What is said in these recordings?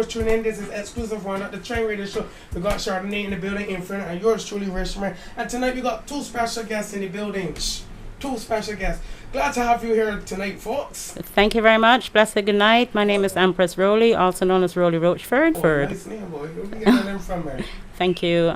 viewers tuning in. This is exclusive one at the Train Radio Show. We got Chardonnay in the building in front, and yours truly, Richmond. And tonight we got two special guests in the building. Two special guests. Glad to have you here tonight, folks. Thank you very much. Blessed good night. My name is Empress Roli, also known as Roli Rochford. Nice name, boy. Where did you get that name from, man? Thank you.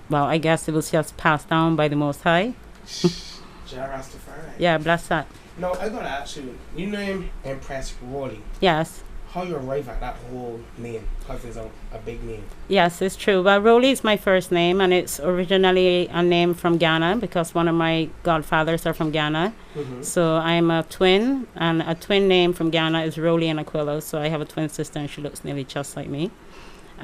Well, I guess it was just passed down by the Most High. Rastafari. Yeah, bless that. No, I gotta ask you. You name Empress Roli. Yes. How you arrive at that whole name? Because it's a big name. Yes, it's true. Well, Roli is my first name, and it's originally a name from Ghana because one of my godfathers are from Ghana. Mm-hmm. So I'm a twin, and a twin name from Ghana is Roli and Aquila. So I have a twin sister, and she looks nearly just like me.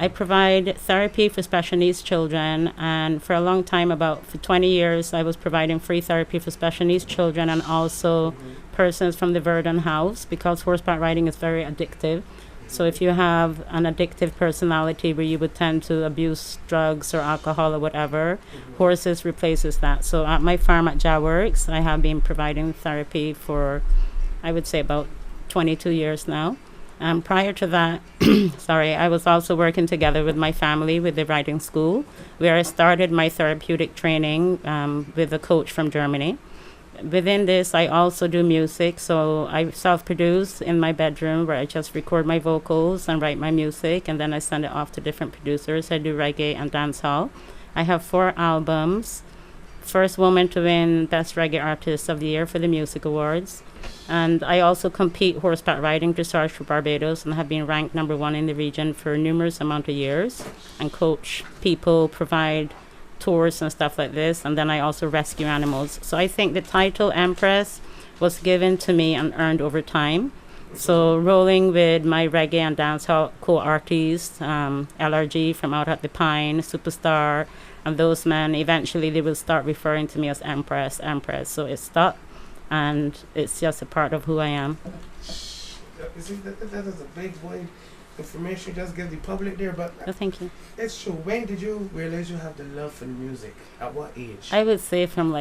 I provide therapy for special needs children, and for a long time, for 20 years, I was providing free therapy for special needs children and also persons from the Verdun House, because horseback riding is very addictive. So if you have an addictive personality where you would tend to abuse drugs or alcohol or whatever, horses replaces that. So at my farm at Jaworks, I have been providing therapy for, I would say, about 22 years now. Prior to that, I was also working together with my family with the riding school, where I started my therapeutic training with a coach from Germany. Within this, I also do music, so I self-produce in my bedroom where I just record my vocals and write my music, and then I send it off to different producers. I do reggae and dancehall. I have 4 albums. First woman to win Best Reggae Artist of the Year for the Music Awards. And I also compete horseback riding dressage for Barbados and have been ranked number 1 in the region for a numerous amount of years, and coach people, provide tours and stuff like this. And then I also rescue animals. So I think the title Empress was given to me and earned over time. So rolling with my reggae and dancehall co-artists, LRG from out at the Pine, Superstar, and those men, eventually they will start referring to me as Empress. So it stuck, and it's just a part of who I am. You see, that is a big void information you just give the public there, but Thank you. It's true. When did you realize you have the love for music? At what age? I would say from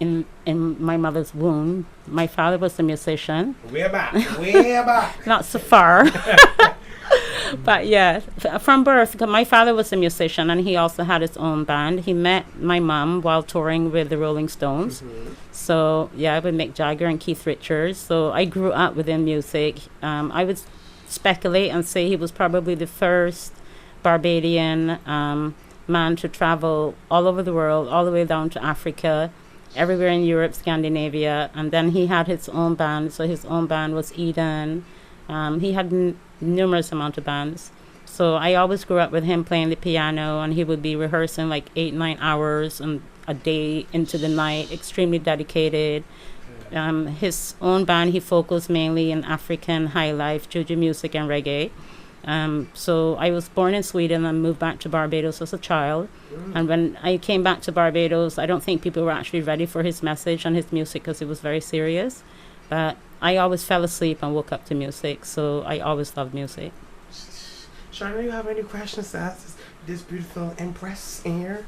in my mother's womb. My father was a musician. Way back. Not so far. But yeah, from birth, because my father was a musician and he also had his own band. He met my mom while touring with the Rolling Stones. Mm-hmm. So yeah, with Mick Jagger and Keith Richards. So I grew up within music. I would speculate and say he was probably the first Barbadian man to travel all over the world, all the way down to Africa, everywhere in Europe, Scandinavia. And then he had his own band. So his own band was Eden. He had numerous amount of bands. So I always grew up with him playing the piano, and he would be rehearsing like 8-9 hours and a day into the night, extremely dedicated. His own band, he focused mainly in African high life, juju music and reggae. So I was born in Sweden and moved back to Barbados as a child. And when I came back to Barbados, I don't think people were actually ready for his message and his music because it was very serious. But I always fell asleep and woke up to music, so I always loved music. Sharon, do you have any questions to ask this beautiful Empress in here?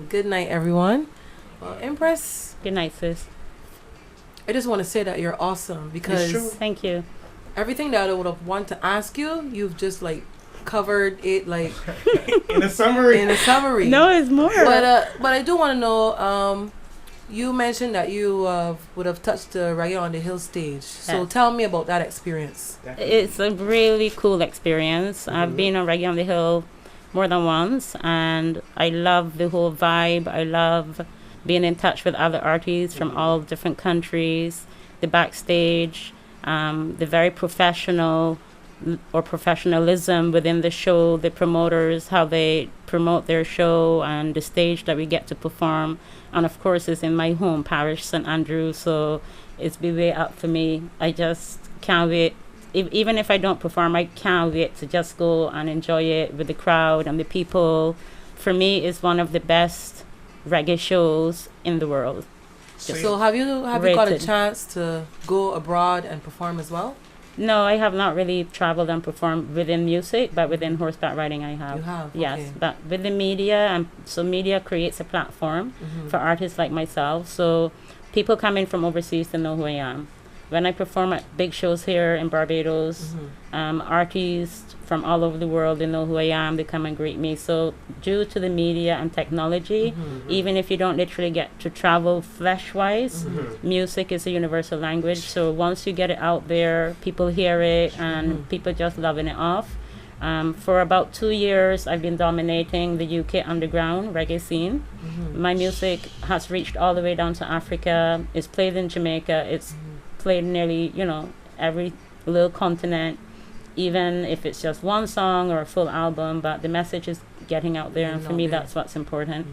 Good night, everyone. Well, Empress. Good night, sis. I just want to say that you're awesome because thank you. Everything that I would have wanted to ask you, you've just covered it in a summary. No, it's more. But I do want to know. You mentioned that you would have touched the Reggae on the Hill stage. So tell me about that experience. It's a really cool experience. Mm-hmm. I've been on Reggae on the Hill more than once, and I love the whole vibe. I love being in touch with other artists from all different countries, the backstage, the very professionalism within the show, the promoters, how they promote their show, and the stage that we get to perform. And of course, it's in my home parish, St. Andrew, so it's be way up for me. I just can't wait. Even if I don't perform, I can't wait to just go and enjoy it with the crowd and the people. For me, it's one of the best reggae shows in the world. So have you got a chance to go abroad and perform as well? No, I have not really traveled and performed within music, but within horseback riding I have. You have? Yes, okay. But with the media, so media creates a platform for artists like myself. So people coming from overseas to know who I am. when I perform at big shows here in Barbados, artists from all over the world, they know who I am, they come and greet me. So due to the media and technology, even if you don't literally get to travel flesh-wise, music is a universal language. So once you get it out there, people hear it and people just loving it off. For about 2 years, I've been dominating the UK underground reggae scene. My music has reached all the way down to Africa. It's played in Jamaica. It's played nearly, every little continent, even if it's just one song or a full album, but the message is getting out there, and for me, that's what's important.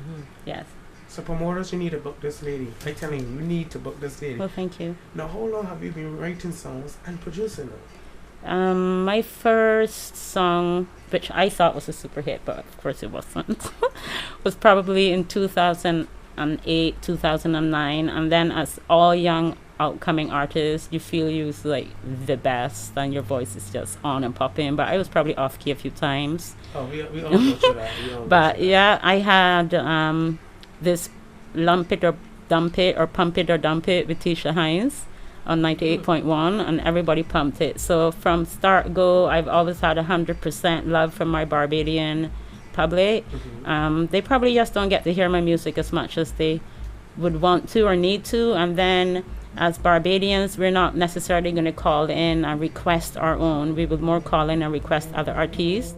Yes. So promoters, you need to book this lady. I'm telling you, you need to book this lady. Well, thank you. Now, how long have you been writing songs and producing them? My first song, which I thought was a super hit, but of course it wasn't, was probably in 2008, 2009. And then as all young outcoming artists, you feel you're like the best and your voice is just on and popping. But I was probably off key a few times. Oh, we all go through that. But yeah, I had this Lump It or Dump It or Pump It or Dump It with Tisha Hines on 98.1, and everybody pumped it. So from start go, I've always had 100% love from my Barbadian public. They probably just don't get to hear my music as much as they would want to or need to. And then as Barbadians, we're not necessarily going to call in and request our own. We would more call in and request other artists.